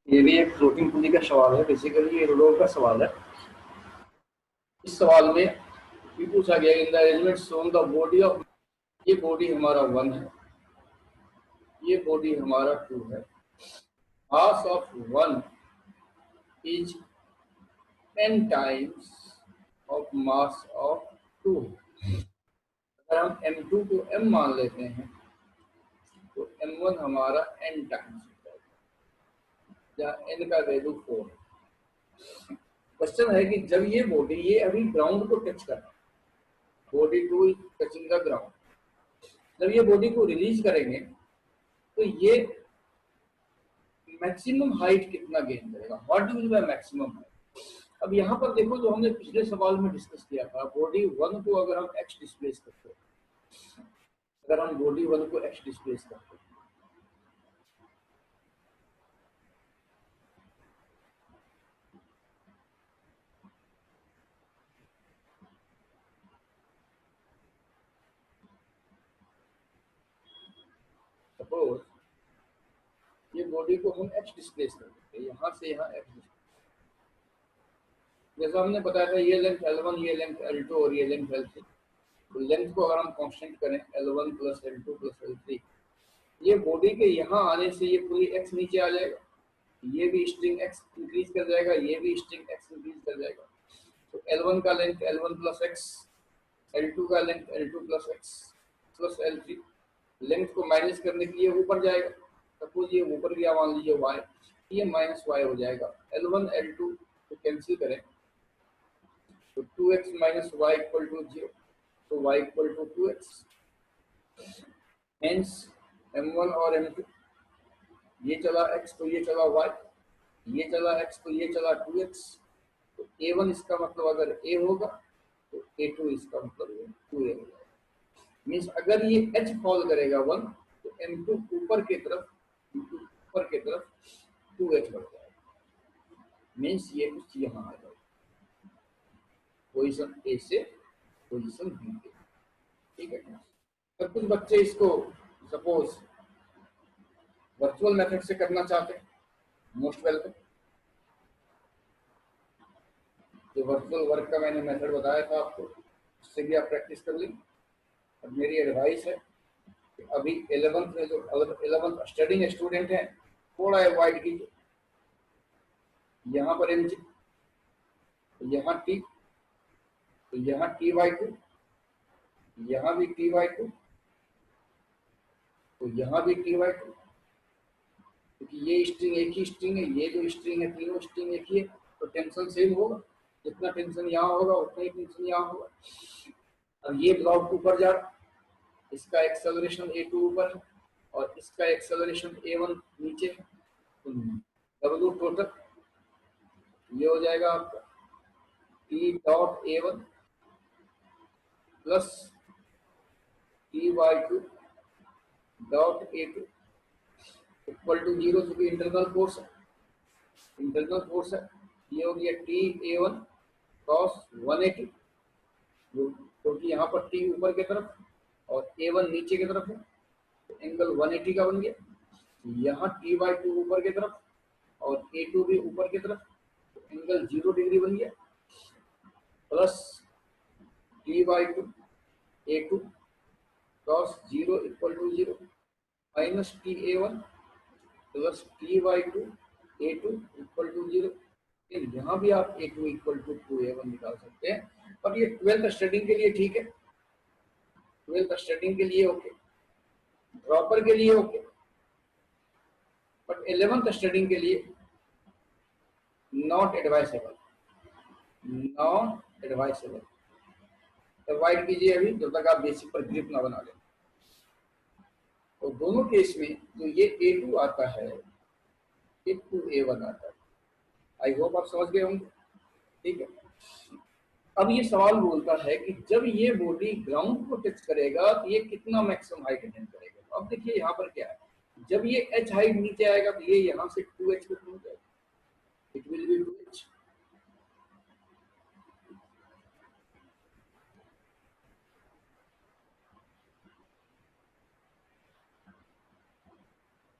ये भी एक फ्लोटिंग पुली का सवाल है, बेसिकली ये रूडोल्फ का सवाल है। इस सवाल में ये पूछा गया in the arrangement shown the body of, ये बॉडी हमारा 1 है, ये बॉडी हमारा 2 है। Mass of 1 is 10 times of mass of 2। अगर हम m2 को m मान लेते हैं तो m1 हमारा n टाइम्स होता है, जहाँ n का वैल्यू 4 है। क्वेश्चन है कि जब ये बॉडी, ये अभी ग्राउंड को टच कर रहा है, body 2 is touching the ground, जब ये बॉडी को रिलीज करेंगे तो ये मैक्सिमम हाइट कितना गेन करेगा, what do mean by maximum height. अब यहाँ पर देखो, जो हमने पिछले सवाल में डिस्कस किया था, बॉडी 1 को अगर हम x डिस्प्लेस करते हैं, अगर हम बॉडी 1 को x डिस्प्लेस करते हैं, सपोज ये बॉडी को हम x डिस्प्लेस कर देते हैं, यहाँ से यहाँ x डिस्प्लेस, जैसा हमने बताया था ये लेंथ L1, ये लेंथ L2 और ये लेंथ L3। तो लेंथ को अगर हम कांस्टेंट करें L1 plus L2 plus L3, ये बॉडी के यहाँ आने से ये पूरी x नीचे आ जाएगा, ये भी स्ट्रिंग x इंक्रीज कर जाएगा, ये भी स्ट्रिंग x इंक्रीज कर जाएगा। तो L1 का length L1 plus x, L2 का length L2 plus x plus L3, length को माइनस करने के लिए ऊपर जाएगा, सपोज ये ऊपर गया, मान लीजिए y, ये माइनस y हो जाएगा। L1 L2 को कैंसिल करें तो 2x minus y equal to 0, तो y equal to 2x। Hence m1 और m2, ये चला x तो ये चला y, ये चला x तो ये चला 2x, तो a1 इसका मतलब अगर a होगा तो a2 इसका मतलब 2a होगा। मीन्स अगर ये h फॉल करेगा 1 तो m2 ऊपर की तरफ, ऊपर की तरफ 2h बढ़ जाएगा, मीन्स ये कुछ यहाँ आ जाएगा, पोजीशन ए से पोजीशन बी पे, ठीक है। तो कुछ बच्चे इसको सपोज वर्चुअल मेथड से करना चाहते हैं, मोस्ट वेलकम। जो वर्चुअल वर्क का मैंने मेथड बताया था आपको, उससे भी आप प्रैक्टिस कर लें। अब मेरी एडवाइस है कि अभी 11th में जो 11th स्टडिंग स्टूडेंट हैं, थोड़ा अवॉइड कीजिए। यहाँ पर एम जी, तो यहाँ टी, तो यहाँ टी/2, यहाँ भी टी/2, तो यहाँ भी टी/2, क्योंकि ये स्ट्रिंग एक ही स्ट्रिंग है, ये जो स्ट्रिंग है, तीनों स्ट्रिंग एक ही है, तो टेंशन सेम होगा, जितना टेंशन यहाँ होगा उतना ही टेंशन यहाँ होगा। अब ये ब्लॉक ऊपर जा रहा, इसका एक्सेलरेशन a2 ऊपर है और इसका एक्सेलरेशन a1 नीचे है, तो W टोटल ये हो जाएगा आपका t.a1 plus t/2 dot a2 equal to 0, चूंकि इंटरनल फोर्स है, इंटरनल फोर्स है, ये हो गया ta1 cos 180, क्योंकि यहाँ पर t ऊपर की तरफ और a1 नीचे की तरफ है, तो एंगल 180 का बन गया। यहाँ t/2 ऊपर की तरफ और a2 भी ऊपर की तरफ, तो एंगल 0 डिग्री बन गया, plus t/2 a2 cos 0 equal to 0 minus ta1 plus t/2 a2 equal to 0। यहाँ भी आप a2 इक्वल टू 2a1 निकाल सकते हैं। और ये 12th स्टडिंग के लिए ठीक है, 12th स्टडिंग के लिए ओके, ड्रॉपर के लिए ओके, बट 11th स्टडिंग के लिए not advisable, not advisable. Avoid कीजिए अभी, जब तक आप बेसिक पर ग्रिप ना बना लें। तो दोनों केस में जो ये a2 आता है, ये 2a1 आता है। आई होप आप समझ गए होंगे, ठीक है। अब ये सवाल बोलता है कि जब ये बॉडी ग्राउंड को टच करेगा तो ये कितना मैक्सिमम हाइट अटेन करेगा। अब देखिए यहाँ पर क्या है, जब ये h हाइट नीचे आएगा तो ये यहाँ से 2h पे पहुंच जाएगा, it will be 2h।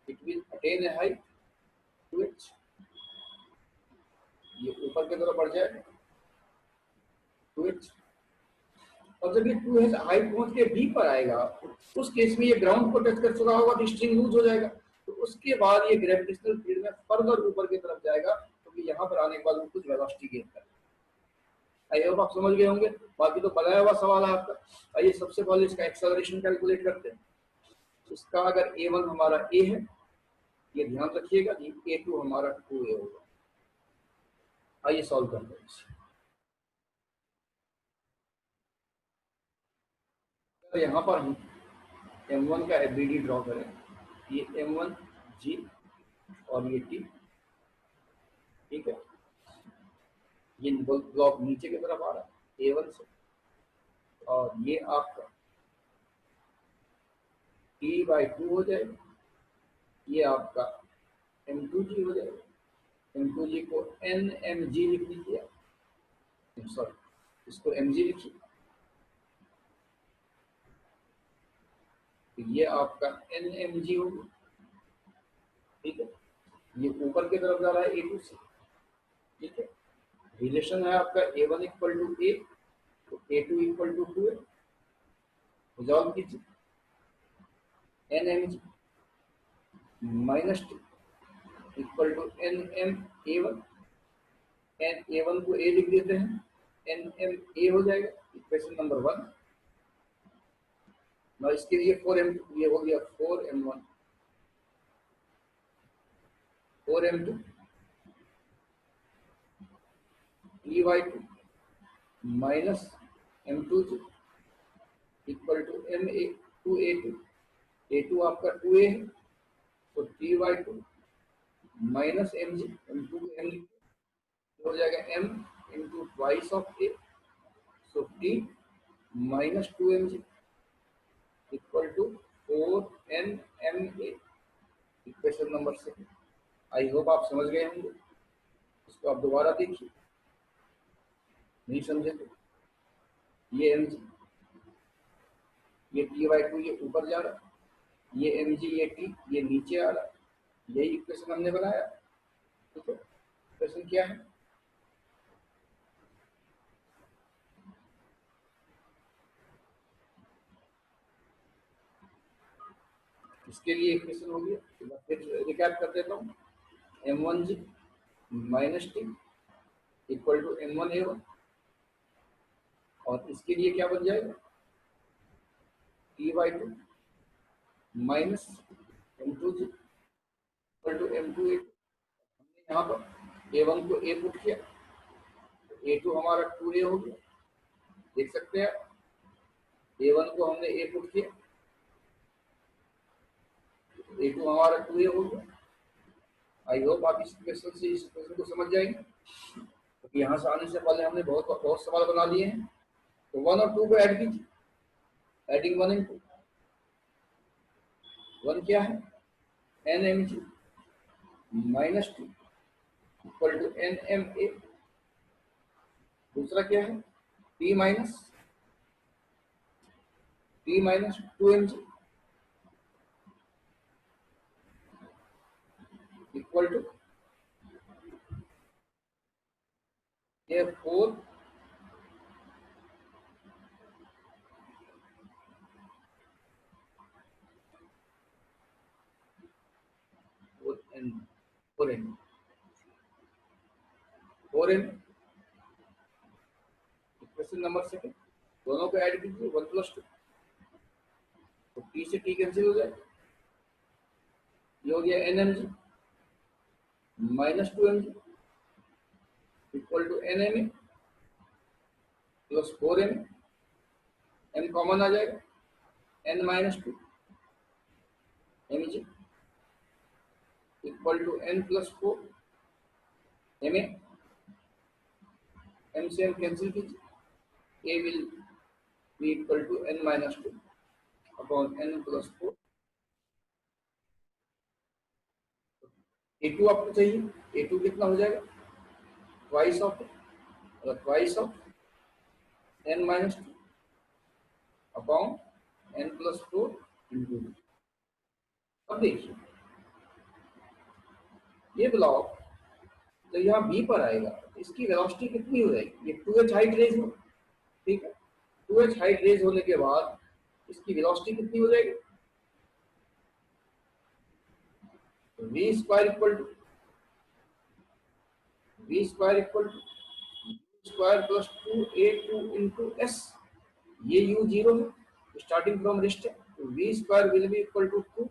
it will attain a height 2h, ऊपर की तरफ बढ़ जाएगा 2h। और जब ये 2h हाइट पहुंच के बी पर आएगा, उस केस में ये ग्राउंड को टच कर चुका होगा तो स्ट्रिंग लूज हो जाएगा, तो उसके बाद ये ग्रेविटेशनल फील्ड में फर्दर ऊपर की तरफ जाएगा, क्योंकि तो यहाँ पर आने के बाद वो कुछ वेलोसिटी गेन करेगा। आई होप आप समझ गए होंगे, बाकी तो बनाया हुआ सवाल है आपका। आइए सबसे पहले इसका एक्सेलरेशन कैलकुलेट करते हैं। इसका अगर a1 हमारा a है, ये ध्यान रखिएगा कि a2 हमारा 2a होगा। आइए सॉल्व करते हैं इसे। तो यहाँ पर हम m1 का एफबीडी ड्रॉ करें, ये m1 g और ये t, ठीक है। ये ब्लॉक नीचे की तरफ आ रहा है a1 से, और ये आपका t/2 हो जाएगा, ये आपका m2g हो जाएगा। m2g को nmg लिख लीजिए, सॉरी इसको mg लिखिए, तो ये आपका nmg होगा, ठीक है। ये ऊपर की तरफ जा रहा है a2 से, ठीक है। रिलेशन है आपका a1 इक्वल टू a, तो a2 इक्वल टू 2 है। रिजॉल्व कीजिए, nmg minus T equal to nm a1, N a1 को a लिख देते हैं, nm a हो जाएगा, इक्वेशन नंबर 1। ना इसके लिए 4m2, ये हो गया 4m1 4m2 t/2 minus m2g equal to ma2a2, a2 आपका 2a है, तो t/2 माइनस mg, m2 को m लिखिए, हो जाएगा m into twice of a, so t minus 2mg equal to 4nma, equation number 6। I hope आप समझ गए होंगे। इसको आप दोबारा देखिए, नहीं समझे तो ये mg, ये t/2 ये ऊपर जा रहा है, ये mg ये t ये नीचे आ रहा है, यही इक्वेशन हमने बनाया, ठीक है। इक्वेशन क्या है, इसके लिए इक्वेशन हो गया, फिर रिकैप कर देता हूँ। m1g minus T equal to m1a1, और इसके लिए क्या बन जाएगा, t/2 minus m2g equal to m2a2। हमने यहाँ पर a1 को a पुट किया, a2 हमारा 2a हो गया, देख सकते हैं a1 को हमने a पुट किया, a2 हमारा 2a हो गया। आई होप आप इस क्वेश्चन से इस क्वेश्चन को समझ जाएंगे, क्योंकि यहाँ से आने से पहले हमने बहुत सवाल बना लिए हैं। तो 1 और 2 को ऐड कीजिए, एडिंग 1 एंड 2, 1 क्या है nmg minus 2 equal to nma, दूसरा क्या है t minus 2mg equal to ये 4 इक्वेशन नंबर 2, दोनों को ऐड कीजिए 1 + 2, तो t से t कैंसिल हो जाएगा, ये हो गया nmg minus 2mg equal to nma plus 4m, m common आ जाएगा, n minus 2 mg equal to n plus 4 ma, m से m कैंसिल कीजिए, a will be equal to n minus 2 upon n plus 4। a2 आपको चाहिए, a2 कितना हो जाएगा, twice of n minus 2 upon n plus 4 into. अब देखिए ये ब्लॉक तो यहाँ बी पर आएगा, इसकी वेलोसिटी कितनी हो जाएगी, ये 2h हाइट रेज हो, ठीक है, 2h हाइट रेज होने के बाद इसकी वेलोसिटी कितनी हो जाएगी, तो v square equal to square plus 2a2 into S, ये u जीरो है स्टार्टिंग फ्रॉम रेस्ट है, तो v square will be equal to 2,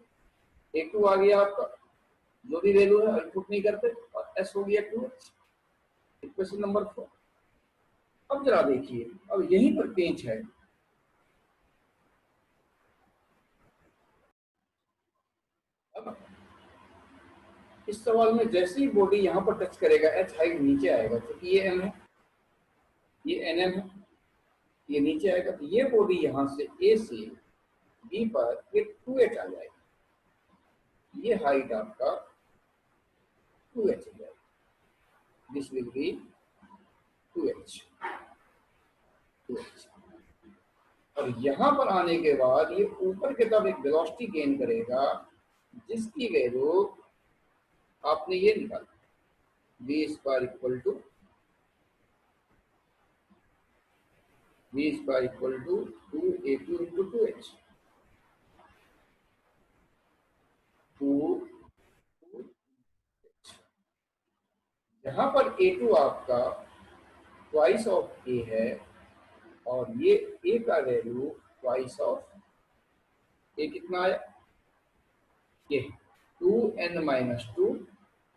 a2 आ गया आपका जो भी वैल्यू है इनपुट नहीं करते, और s हो गया 2h। Equation number 4। अब जरा देखिए, अब यहीं पर पेंच है। अब इस सवाल में जैसे ही बॉडी यहाँ पर टच करेगा h हाइट नीचे आएगा, क्योंकि ये m है, ये nm है, ये नीचे आएगा, तो ये बॉडी यहाँ से a से b पर ये 2h आ जाएगा, ये हाइट आपका 2h आ जाएगा, दिस विल बी 2h। और यहाँ पर आने के बाद ये ऊपर की तरफ एक वेलोसिटी गेन करेगा, जिसकी वैल्यू आपने ये निकाला, v square equal to 2a2 into 2h, 2 यहाँ पर a2 आपका ट्वाइस ऑफ a है, और ये a का वैल्यू ट्वाइस ऑफ a कितना आया, ये 2n-2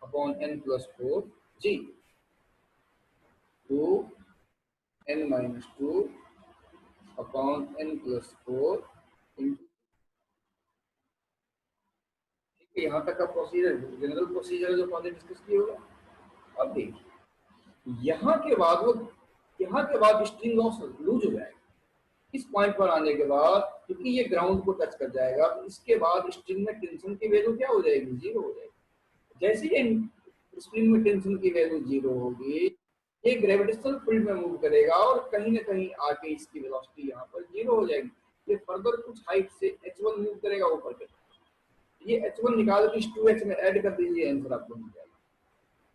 upon n plus 4 g, 2n-2 upon n plus 4 into, ठीक है, यहाँ तक का प्रोसीजर जनरल प्रोसीजर जो पहले डिस्कस किया होगा। अब देखिए यहाँ के बाद स्ट्रिंग लॉस लूज हो जाएगा, इस पॉइंट पर आने के बाद, क्योंकि ये ग्राउंड को टच कर जाएगा, तो इसके बाद स्ट्रिंग में टेंशन की वैल्यू क्या हो जाएगी, जीरो हो जाएगी। जैसे ही स्ट्रिंग में टेंशन की वैल्यू जीरो होगी, ये ग्रेविटेशनल फील्ड में मूव करेगा और कहीं ना कहीं आके इसकी वेलोसिटी यहाँ पर जीरो हो जाएगी। ये फर्दर कुछ हाइट से h1 मूव करेगा ऊपर के, ये h1 निकाल के इस 2h में ऐड कर दीजिए, आंसर आपको मिल जाएगा।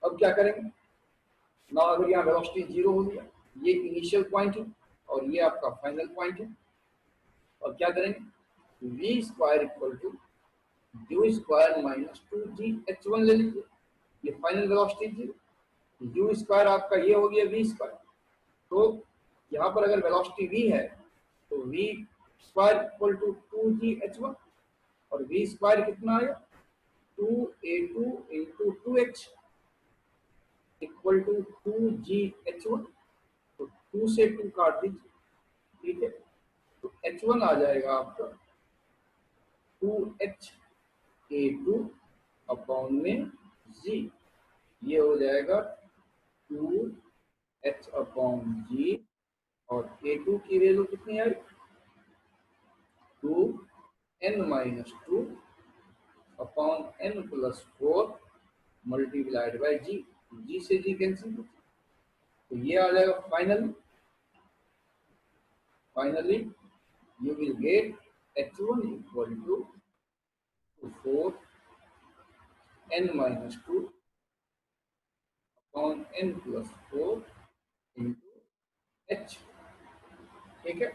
अब क्या करेंगे ना, अगर यहाँ वेलोसिटी जीरो हो गया, ये इनिशियल पॉइंट है और ये आपका फाइनल पॉइंट है, और क्या करेंगे, v square equal to u square minus 2gh1 ले लीजिए, ये final velocity zero, u square आपका ये हो गया v स्क्वायर, तो यहाँ पर अगर वेलोसिटी v है तो v square equal to 2gh1, और v स्क्वायर कितना आया, 2a2 into 2h equal to 2gh1, तो 2 से 2 काट दीजिए, ठीक है, तो h1 आ जाएगा आपका 2h अपॉन में g, ये हो जाएगा 2h अपॉन g, और a2 की वैल्यू कितनी आई, 2n-2 upon n plus 4 multiplied by g, g से g कैंसिल, तो ये आ जाएगा finally you will get h1 equal to 4n-2 upon n plus 4 into h, ठीक है।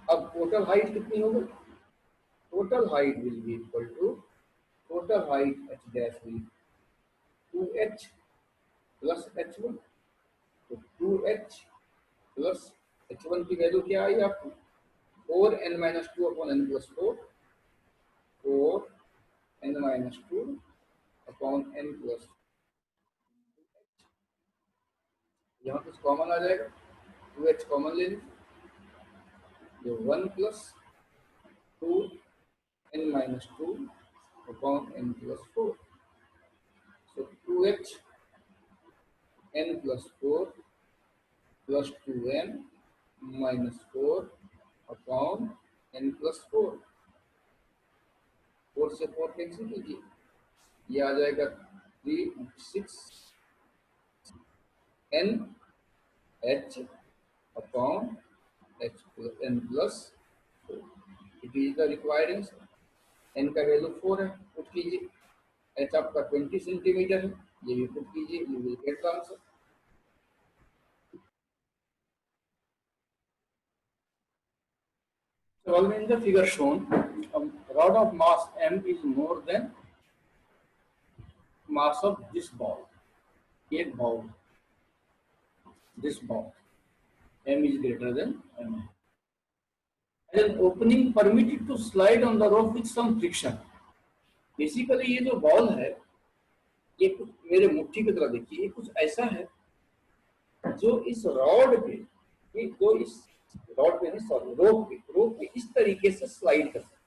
अब टोटल हाइट कितनी हो गई, total height will be equal to, total height h dash will 2h plus h1, तो 2h प्लस h1 की value क्या आई आपको, 4n-2 upon n plus 4, 4n-2 upon n plus, यहाँ कुछ कॉमन आ जाएगा, 2h कॉमन ले लीजिए, जो 1 plus 2n-2 upon n plus 4, सो 2h n plus 4 plus 2n-4 upon n plus 4, 4 से 4 कैंसिल कीजिए, ये आ जाएगा 6 n h upon n plus 4, it is the required answer. n का वैल्यू 4 है, पुट कीजिए, h आपका 20 सेंटीमीटर है, ये भी पुट कीजिए, you will get the answer. Well, in the figure shown, a rod of mass m is more than mass of this ball. एक ball, this ball, m is greater than m. And an opening permitted to slide on the rope with some friction. Basically ये जो ball है, ये कुछ मेरे मुट्ठी की तरह देखिए, ये कुछ ऐसा है जो इस रॉड पे, ये जो इस रॉड पे नहीं, सॉरी, रोप पे इस तरीके से स्लाइड करता है।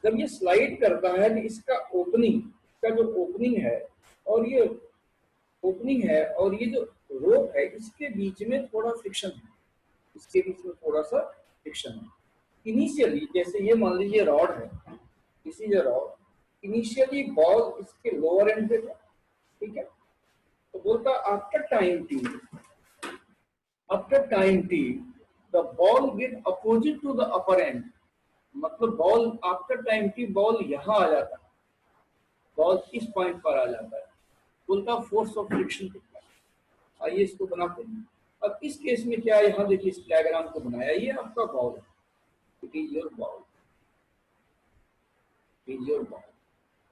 जब ये स्लाइड करता है तो इसका ओपनिंग, इसका जो ओपनिंग है और ये ओपनिंग है और ये जो रोप है, इसके बीच में थोड़ा फ्रिक्शन है, इसके बीच में थोड़ा सा फ्रिक्शन है। इनिशियली जैसे ये मान लीजिए रॉड है, this is a rod, initially ball इसके लोअर एंड पे था, ठीक है, तो बोलता after time T the ball get opposite to the upper end, मतलब ball after time T ball यहां आ जाता है, बॉल इस पॉइंट पर आ जाता है, बोलता फोर्स ऑफ फ्रिक्शन कितना है। आइए इसको बनाते हैं। अब इस केस में क्या, यहाँ देखिए इस डायग्राम को बनाया, ये आपका बॉल है, it is your ball, it is your ball,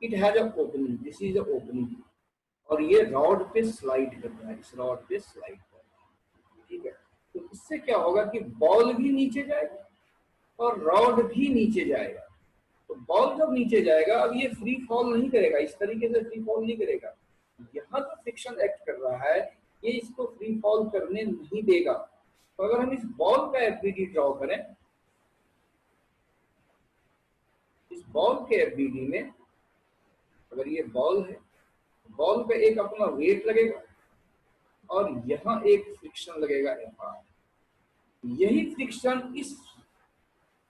it has a opening, this is a opening, और ये रॉड पे स्लाइड कर रहा है, इस रॉड पे स्लाइड कर रहा है, ठीक है। तो इससे क्या होगा कि बॉल भी नीचे जाएगा और रॉड भी नीचे जाएगा। तो बॉल जब नीचे जाएगा, अब ये फ्री फॉल नहीं करेगा, इस तरीके से फ्री फॉल नहीं करेगा, यहाँ जो फ्रिक्शन एक्ट कर रहा है ये इसको फ्री फॉल करने नहीं देगा। तो अगर हम इस बॉल का एफबीडी ड्रॉ करें, इस बॉल के एफबीडी में अगर ये बॉल है, बॉल पे एक अपना वेट लगेगा और यहाँ एक फ्रिक्शन लगेगा एफ, यही फ्रिक्शन इस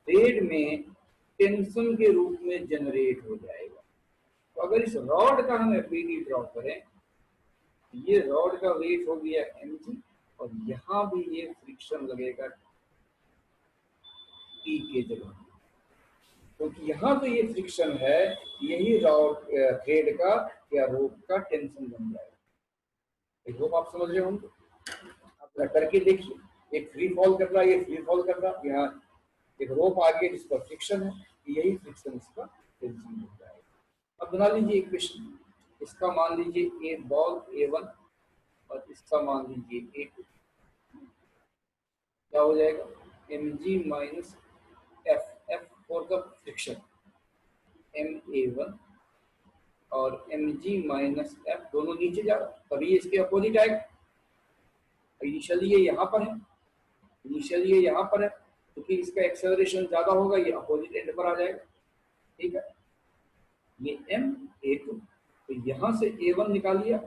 हेड में टेंशन के रूप में जनरेट हो जाएगा। तो अगर इस रॉड का हम एफबीडी ड्रॉ करें, ये रॉड का वेट हो गया mg और यहाँ भी ये फ्रिक्शन लगेगा टी के जगह, क्योंकि तो यहाँ तो ये फ्रिक्शन है, यही रॉड थ्रेड का या रोप का टेंशन बन जाएगा। आई होप आप समझ रहे होंगे। आप करके देखिए, एक फ्री फॉल कर रहा है, ये फ्री फॉल कर रहा है, यहाँ एक रोप आ गया जिस पर फ्रिक्शन है, यही फ्रिक्शन इसका टेंशन बन जाएगा। अब बना लीजिए इक्वेशन, इसका मान लीजिए ए बॉल A1 और इसका मान लीजिए A2, क्या हो जाएगा, mg minus F for the friction, ma1 और mg माइनस एफ दोनों नीचे जा रहा, तभी इसके अपोजिट आएगा। इनिशियली ये यहाँ पर है, इनिशियली ये यहाँ पर है, क्योंकि इसका एक्सेलरेशन ज्यादा होगा, ये अपोजिट एंड पर आ जाएगा, ठीक है। ये ma2, तो यहाँ से A1 निकाल लिया,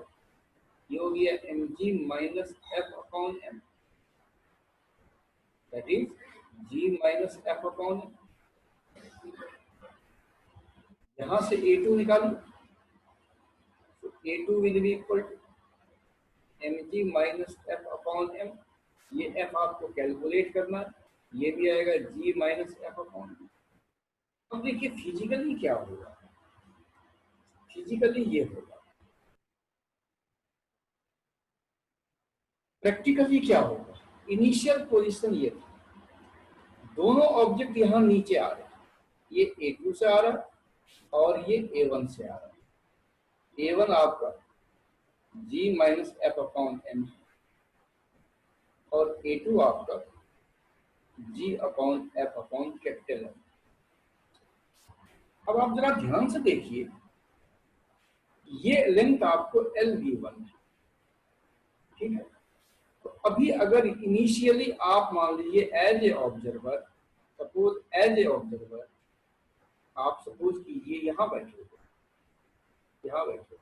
ये हो गया mg minus F upon m, that is g minus F upon m। यहाँ से A2 निकालो, तो A2 will be equal to mg minus F upon m, ये f आपको कैलकुलेट करना है, ये भी आएगा g minus F upon m। अब देखिए फिजिकली क्या होगा, फिजिकली ये होगा, प्रैक्टिकली क्या होगा। इनिशियल पोजीशन ये था, दोनों ऑब्जेक्ट यहाँ नीचे आ रहे हैं, ये A2 से आ रहा है और ये A1 से आ रहा है। A1 आपका g minus F upon m और A2 आपका g upon F upon capital M। अब आप जरा ध्यान से देखिए, ये लेंथ आपको LV1 है, ठीक है। तो अभी अगर इनिशियली आप मान लीजिए as a observer, suppose as a observer आप सपोज कीजिए यहाँ बैठे हो, यहाँ बैठे हो,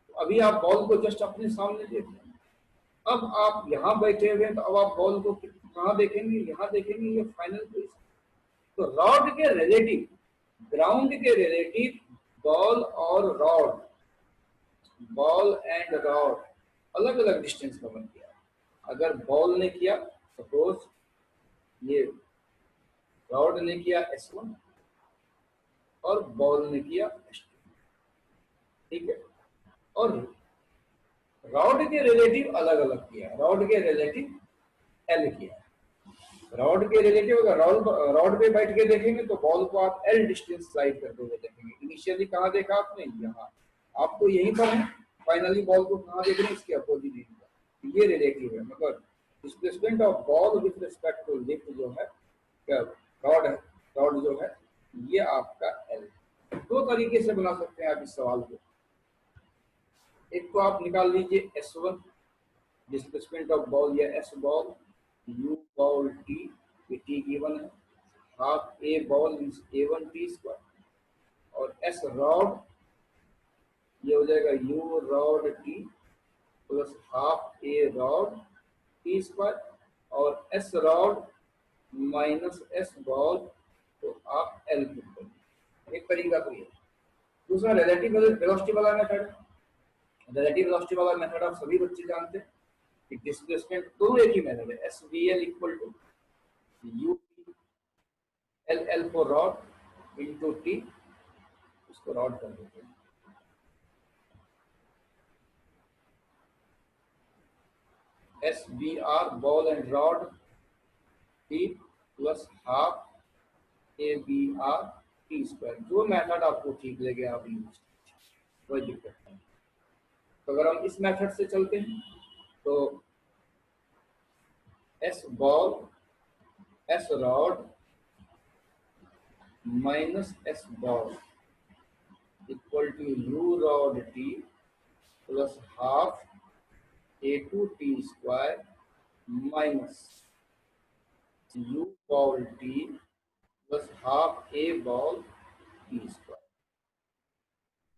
तो अभी आप बॉल को जस्ट अपने सामने देख रहे हैं। अब आप यहाँ बैठे हुए हैं, तो अब आप बॉल को कहाँ देखेंगे, यहाँ देखेंगे, ये फाइनल पोजीशन। तो रॉड के रिलेटिव, ग्राउंड के रिलेटिव बॉल और रॉड, बॉल एंड रॉड अलग अलग डिस्टेंस कवर किया। अगर बॉल ने किया, सपोज ये रॉड ने किया S1 और बॉल ने किया S2, ठीक है, और रॉड के रिलेटिव अलग अलग किया, रॉड के रिलेटिव L किया, रॉड के रिलेटिव अगर रॉड पे बैठ के देखेंगे तो बॉल को आप एल डिस्टेंस स्लाइड करते हुए देखेंगे। इनिशियली कहाँ देखा आपने, यहाँ, आपको यहीं पर है, फाइनली बॉल को कहाँ देख रहे हैं, इसके अपोजिट एंड पर। ये रिलेटिव है, मगर displacement of ball with respect to lift जो है, रॉड है, रॉड जो है ये आपका एल। दो तरीके से बना सकते हैं आप इस सवाल को। एक तो आप निकाल लीजिए S1 डिस्प्लेसमेंट ऑफ बॉल या S ball, U ball T, ये टी गिवन है, half A ball means A1 T square, और एस रॉड ये हो जाएगा U rod T plus half A rod T square, और S rod minus S ball, तो आप एल पुट करिए। एक तरीका तो ये। दूसरा रिलेटिव वेलोसिटी वाला मेथड है। रिलेटिव वेलोसिटी वाला मेथड आप सभी बच्चे जानते हैं कि डिस्प्लेसमेंट दोनों एक ही मेथड है, S V L equal to U L L for rod into T, उसको रॉड कर देते हैं, S B R ball and rod T plus half A B R T square. जो मेथड आपको ठीक लगे आप यूज, कोई दिक्कत नहीं। तो अगर हम इस मेथड से चलते हैं तो S ball S rod minus S ball equal to U rod T plus half A2 T square minus U ball T plus half A ball T square.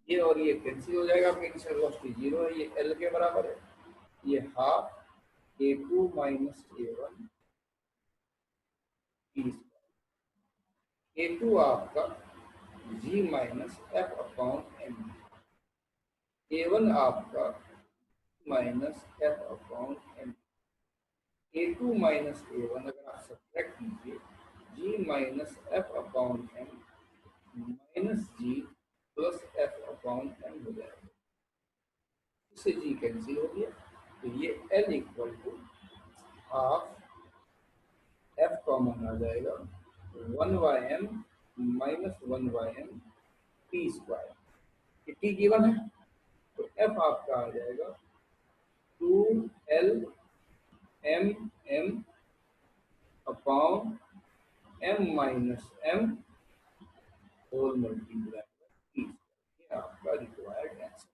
ये और ये कैंसिल हो जाएगा, आपका इनिशियल वेलोसिटी 0 है, ये एल के बराबर है, ये half A2 minus A1 T square. A2 आपका G minus F upon M, A1 आपका minus F upon M. A2 minus A1 अगर आप सब्ट्रैक्ट कीजिए, G minus F upon M minus G plus F upon M हो जाएगा, इससे G cancel हो गया, तो ये L equal to half F common आ जाएगा 1/m minus 1/m T square. ये टी गिवन है तो एफ आपका आ जाएगा 2L m m upon m minus m whole multiply T. ये आपका रिक्वायर्ड आंसर।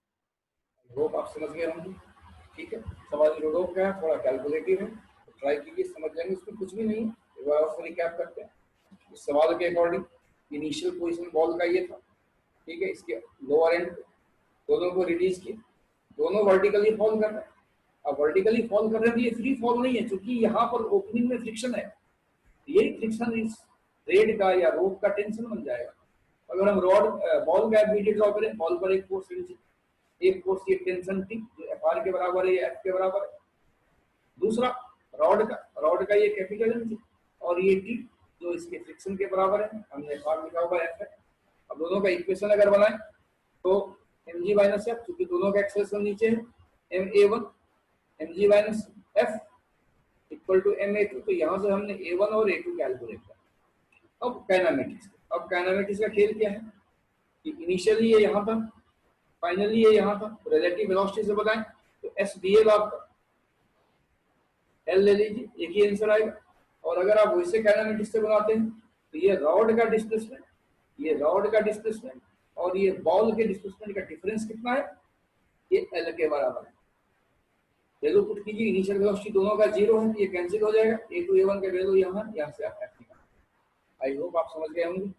आई होप आप समझ गए होंगे। ठीक है, सवाल रोडोप का है, थोड़ा कैलकुलेटिव है, तो ट्राई कीजिए, समझ जाएंगे, उसमें कुछ भी नहीं है। एक बार और रिकैप करते हैं। इस सवाल के अकॉर्डिंग इनिशियल पोजीशन बॉल का ये था, ठीक है, इसके लोअर एंड दोनों को रिलीज किया, दोनों वर्टिकली फॉल कर रहे हैं। अब वर्टिकली फॉल कर रहे हैं, ये फ्री फॉल नहीं है, क्योंकि यहाँ पर ओपनिंग में फ्रिक्शन है, यही फ्रिक्शन इस थ्रेड का या रोप का टेंशन बन जाएगा। अगर हम रॉड बॉल का एफबीडी ड्रॉ करें, बॉल पर एक फोर्स, एक फोर्स ये टेंशन टी जो एफ आर के बराबर है या एफ के बराबर है, दूसरा रॉड का ये कैपिटल एम जी, और ये टी जो इसके फ्रिक्शन के बराबर है, हमने एफ आर लिखा हुआ एफ है। अब दोनों का इक्वेशन अगर बनाए तो एम जी माइनस एफ, क्योंकि दोनों का एक्सेलेरेशन नीचे है, M A one M G minus F equal to M A two, तो यहाँ से हमने ए वन और ए टू कैलकुलेट किया। अब काइनेमेटिक्स का खेल क्या है कि इनिशियली ये यहाँ था, फाइनली ये यहाँ था, रिलेटिव वेलोसिटी से बताएं तो एस डी एल आपका एल ले लीजिए, एक ही आंसर आएगा। और अगर आप वैसे काइनेमेटिक्स से बनाते हैं तो ये रॉड का डिस्प्लेसमेंट, ये रॉड का डिस्प्लेसमेंट और ये बॉल के डिस्प्लेसमेंट का डिफरेंस कितना है, ये एल के बराबर है। वैल्यू पुट कीजिए, इनिशियल वेलोसिटी दोनों का 0 है, ये कैंसिल हो जाएगा, ए टू ए वन का वैल्यू यहाँ से आप एफ निकालें। आई होप आप समझ गए होंगे।